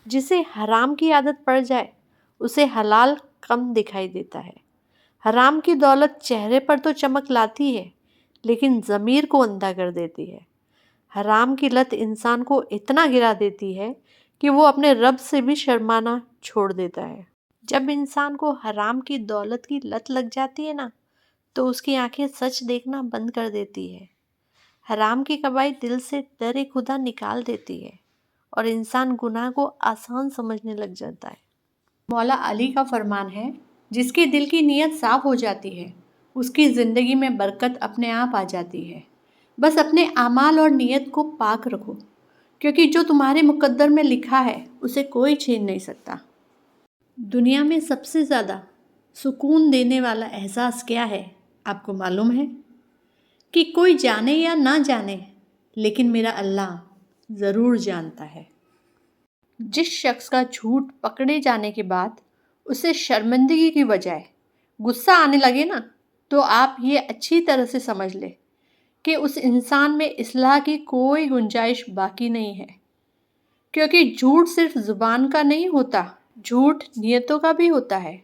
جسے حرام کی عادت پڑ جائے اسے حلال کم دکھائی دیتا ہے۔ حرام کی دولت چہرے پر تو چمک لاتی ہے لیکن ضمیر کو اندھا کر دیتی ہے۔ حرام کی لت انسان کو اتنا گرا دیتی ہے کہ وہ اپنے رب سے بھی شرمانا چھوڑ دیتا ہے۔ جب انسان کو حرام کی دولت کی لت لگ جاتی ہے نا تو اس کی آنکھیں سچ دیکھنا بند کر دیتی ہے۔ حرام کی کمائی دل سے ڈر خدا نکال دیتی ہے اور انسان گناہ کو آسان سمجھنے لگ جاتا ہے۔ مولا علی کا فرمان ہے، جس کے دل کی نیت صاف ہو جاتی ہے اس کی زندگی میں برکت اپنے آپ آ جاتی ہے۔ بس اپنے اعمال اور نیت کو پاک رکھو، کیونکہ جو تمہارے مقدر میں لکھا ہے اسے کوئی چھین نہیں سکتا۔ دنیا میں سب سے زیادہ سکون دینے والا احساس کیا ہے آپ کو معلوم ہے؟ کہ کوئی جانے یا نہ جانے لیکن میرا اللہ ضرور جانتا ہے۔ جس شخص کا جھوٹ پکڑے جانے کے بعد اسے شرمندگی کی بجائے غصہ آنے لگے نا تو آپ یہ اچھی طرح سے سمجھ لیں کہ اس انسان میں اصلاح کی کوئی گنجائش باقی نہیں ہے، کیونکہ جھوٹ صرف زبان کا نہیں ہوتا، جھوٹ نیتوں کا بھی ہوتا ہے۔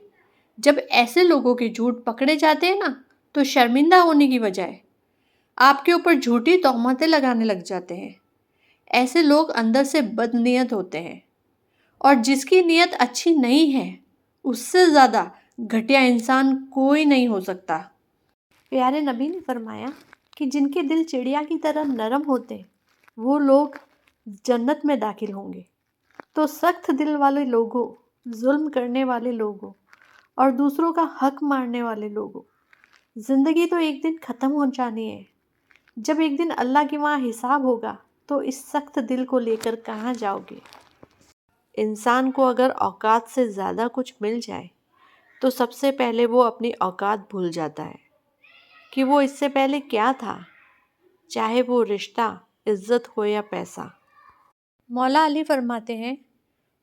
جب ایسے لوگوں کے جھوٹ پکڑے جاتے ہیں نا تو شرمندہ ہونے کی بجائے آپ کے اوپر جھوٹی تہمتیں لگانے لگ جاتے ہیں۔ ایسے لوگ اندر سے بد نیت ہوتے ہیں، اور جس کی نیت اچھی نہیں ہے اس سے زیادہ گھٹیا انسان کوئی نہیں ہو سکتا۔ پیارے نبی نے فرمایا کہ جن کے دل چڑیا کی طرح نرم ہوتے وہ لوگ جنت میں داخل ہوں گے۔ تو سخت دل والے لوگوں، ظلم کرنے والے لوگوں اور دوسروں کا حق مارنے والے لوگوں، زندگی تو ایک دن ختم ہو جانی ہے۔ جب ایک دن اللہ کے وہاں حساب ہوگا تو اس سخت دل کو لے کر کہاں جاؤ گے؟ انسان کو اگر اوقات سے زیادہ کچھ مل جائے تو سب سے پہلے وہ اپنی اوقات بھول جاتا ہے کہ وہ اس سے پہلے کیا تھا، چاہے وہ رشتہ، عزت ہو یا پیسہ۔ مولا علی فرماتے ہیں،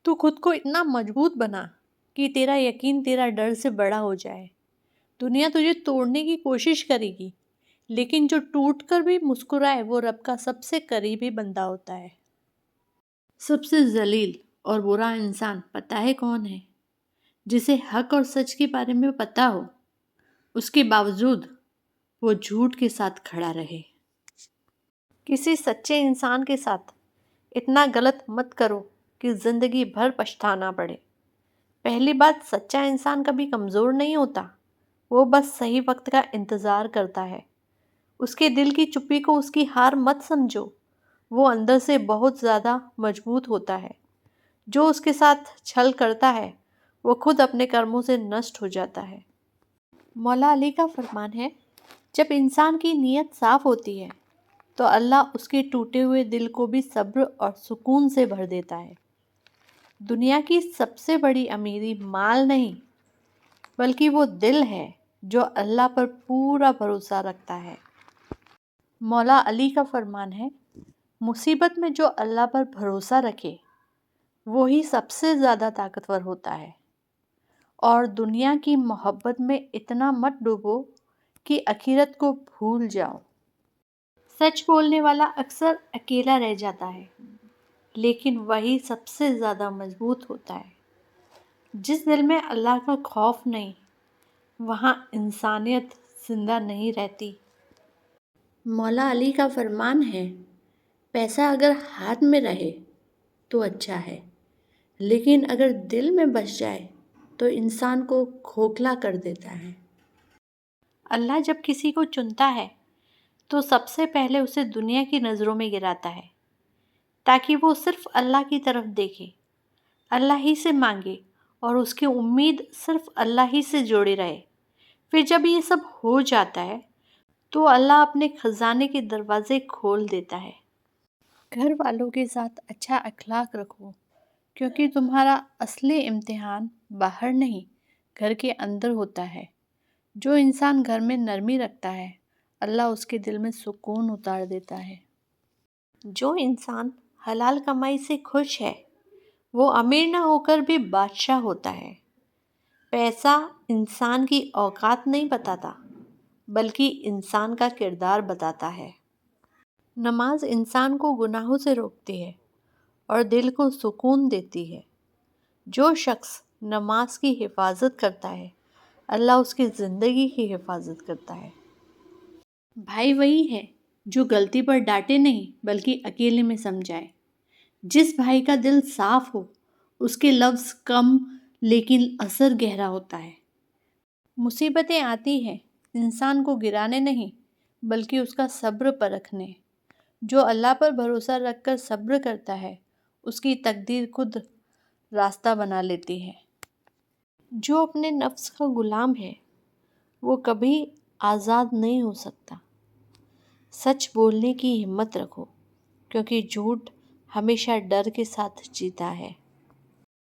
تو خود کو اتنا مضبوط بنا کہ تیرا یقین تیرا ڈر سے بڑا ہو جائے۔ دنیا تجھے توڑنے کی کوشش کرے گی لیکن جو ٹوٹ کر بھی مسکرائے وہ رب کا سب سے قریبی بندہ ہوتا ہے۔ سب سے ذلیل اور برا انسان پتہ ہے کون ہے؟ جسے حق اور سچ کے بارے میں پتہ ہو، اس کے باوجود وہ جھوٹ کے ساتھ کھڑا رہے۔ کسی سچے انسان کے ساتھ اتنا غلط مت کرو کہ زندگی بھر پچھتانا پڑے۔ پہلی بات، سچا انسان کبھی کمزور نہیں ہوتا، وہ بس صحیح وقت کا انتظار کرتا ہے۔ اس کے دل کی چپی کو اس کی ہار مت سمجھو، وہ اندر سے بہت زیادہ مضبوط ہوتا ہے۔ جو اس کے ساتھ چھل کرتا ہے وہ خود اپنے کرموں سے نشٹ ہو جاتا ہے۔ مولا علی کا فرمان ہے، جب انسان کی نیت صاف ہوتی ہے تو اللہ اس کے ٹوٹے ہوئے دل کو بھی صبر اور سکون سے بھر دیتا ہے۔ دنیا کی سب سے بڑی امیری مال نہیں بلکہ وہ دل ہے جو اللہ پر پورا بھروسہ رکھتا ہے۔ مولا علی کا فرمان ہے، مصیبت میں جو اللہ پر بھروسہ رکھے وہی سب سے زیادہ طاقتور ہوتا ہے۔ اور دنیا کی محبت میں اتنا مت ڈوبو کہ آخرت کو بھول جاؤ۔ سچ بولنے والا اکثر اکیلا رہ جاتا ہے لیکن وہی سب سے زیادہ مضبوط ہوتا ہے۔ جس دل میں اللہ کا خوف نہیں وہاں انسانیت زندہ نہیں رہتی۔ مولا علی کا فرمان ہے، پیسہ اگر ہاتھ میں رہے تو اچھا ہے لیکن اگر دل میں بس جائے تو انسان کو کھوکھلا کر دیتا ہے۔ اللہ جب کسی کو چنتا ہے تو سب سے پہلے اسے دنیا کی نظروں میں گراتا ہے تاکہ وہ صرف اللہ کی طرف دیکھے، اللہ ہی سے مانگے اور اس کی امید صرف اللہ ہی سے جوڑی رہے۔ پھر جب یہ سب ہو جاتا ہے تو اللہ اپنے خزانے کے دروازے کھول دیتا ہے۔ گھر والوں کے ساتھ اچھا اخلاق رکھو، کیونکہ تمہارا اصلی امتحان باہر نہیں گھر کے اندر ہوتا ہے۔ جو انسان گھر میں نرمی رکھتا ہے اللہ اس کے دل میں سکون اتار دیتا ہے۔ جو انسان حلال کمائی سے خوش ہے وہ امیر نہ ہو کر بھی بادشاہ ہوتا ہے۔ پیسہ انسان کی اوقات نہیں بتاتا بلکہ انسان کا کردار بتاتا ہے۔ نماز انسان کو گناہوں سے روکتی ہے اور دل کو سکون دیتی ہے۔ جو شخص نماز کی حفاظت کرتا ہے اللہ اس کی زندگی کی حفاظت کرتا ہے۔ بھائی وہی ہے جو غلطی پر ڈانٹے نہیں بلکہ اکیلے میں سمجھائے۔ جس بھائی کا دل صاف ہو اس کے لفظ کم لیکن اثر گہرا ہوتا ہے۔ مصیبتیں آتی ہیں انسان کو گرانے نہیں بلکہ اس کا صبر پرکھنے۔ جو اللہ پر بھروسہ رکھ کر صبر کرتا ہے اس کی تقدیر خود راستہ بنا لیتی ہے۔ جو اپنے نفس کا غلام ہے وہ کبھی آزاد نہیں ہو سکتا۔ سچ بولنے کی ہمت رکھو کیونکہ جھوٹ ہمیشہ ڈر کے ساتھ جیتا ہے۔